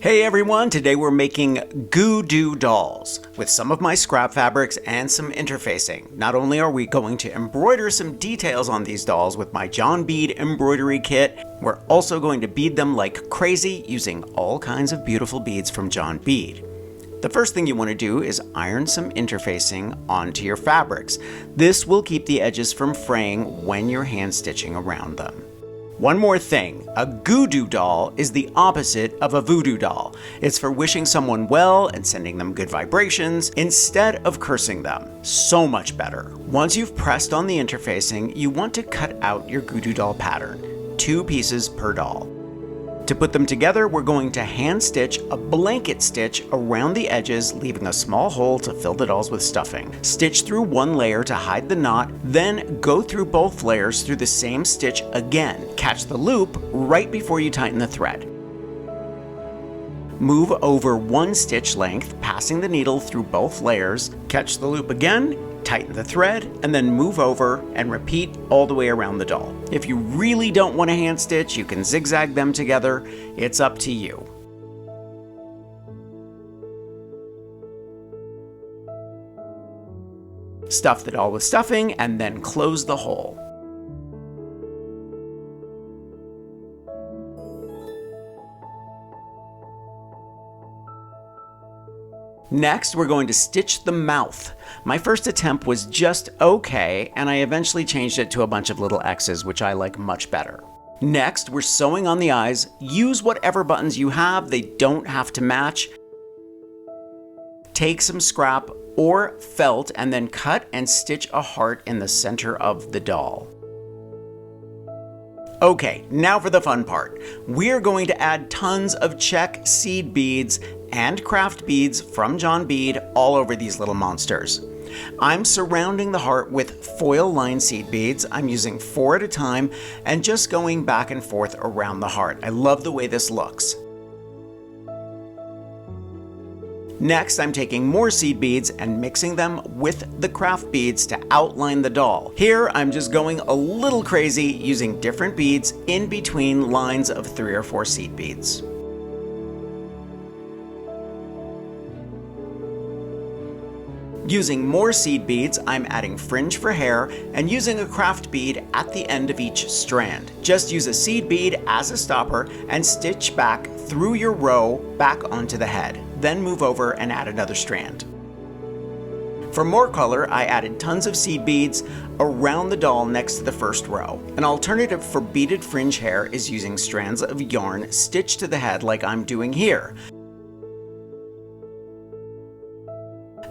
Hey everyone, today we're making Goodoo Dolls with some of my scrap fabrics and some interfacing. Not only are we going to embroider some details on these dolls with my John Bead embroidery kit, we're also going to bead them like crazy using all kinds of beautiful beads from John Bead. The first thing you want to do is iron some interfacing onto your fabrics. This will keep the edges from fraying when you're hand stitching around them. One more thing, a Goodoo doll is the opposite of a voodoo doll. It's for wishing someone well and sending them good vibrations instead of cursing them. So much better. Once you've pressed on the interfacing, you want to cut out your Goodoo doll pattern, 2 pieces per doll. To put them together, we're going to hand stitch a blanket stitch around the edges, leaving a small hole to fill the dolls with stuffing. Stitch through one layer to hide the knot, then go through both layers through the same stitch again. Catch the loop right before you tighten the thread. Move over 1 stitch length, passing the needle through both layers. Catch the loop again, tighten the thread, and then move over and repeat all the way around the doll. If you really don't want to hand stitch, you can zigzag them together. It's up to you. Stuff the doll with stuffing and then close the hole. Next, we're going to stitch the mouth. My first attempt was just okay, and I eventually changed it to a bunch of little X's, which I like much better. Next, we're sewing on the eyes. Use whatever buttons you have, they don't have to match. Take some scrap or felt and then cut and stitch a heart in the center of the doll. Okay, now for the fun part. We're going to add tons of check seed beads and craft beads from John Bead all over these little monsters. I'm surrounding the heart with foil-lined seed beads. I'm using 4 at a time and just going back and forth around the heart. I love the way this looks. Next, I'm taking more seed beads and mixing them with the craft beads to outline the doll. Here, I'm just going a little crazy using different beads in between lines of 3 or 4 seed beads. Using more seed beads, I'm adding fringe for hair and using a craft bead at the end of each strand. Just use a seed bead as a stopper and stitch back through your row back onto the head. Then move over and add another strand. For more color, I added tons of seed beads around the doll next to the first row. An alternative for beaded fringe hair is using strands of yarn stitched to the head like I'm doing here.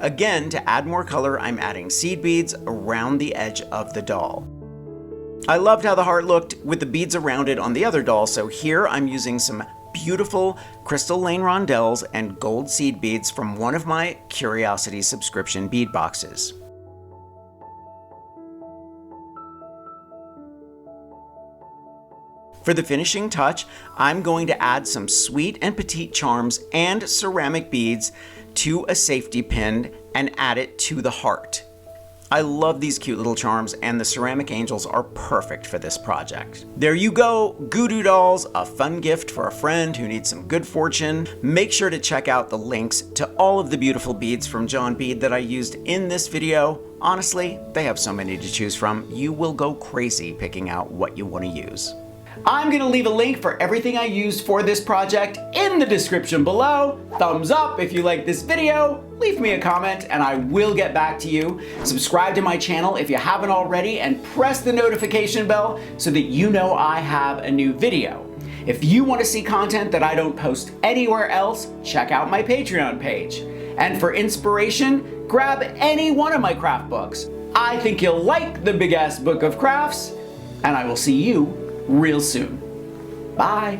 Again, to add more color, I'm adding seed beads around the edge of the doll. I loved how the heart looked with the beads around it on the other doll, so here I'm using some beautiful Crystal Lane rondelles and gold seed beads from one of my Curiosity subscription bead boxes. For the finishing touch, I'm going to add some sweet and petite charms and ceramic beads to a safety pin and add it to the heart. I love these cute little charms, and the ceramic angels are perfect for this project. There you go, Goodoo Dolls, a fun gift for a friend who needs some good fortune. Make sure to check out the links to all of the beautiful beads from John Bead that I used in this video. Honestly, they have so many to choose from, you will go crazy picking out what you want to use. I'm going to leave a link for everything I used for this project in the description below. Thumbs up if you like this video, leave me a comment and I will get back to you. Subscribe to my channel if you haven't already and press the notification bell so that you know I have a new video. If you want to see content that I don't post anywhere else, check out my Patreon page. And for inspiration, grab any one of my craft books. I think you'll like the Big Ass Book of Crafts, and I will see you real soon. Bye.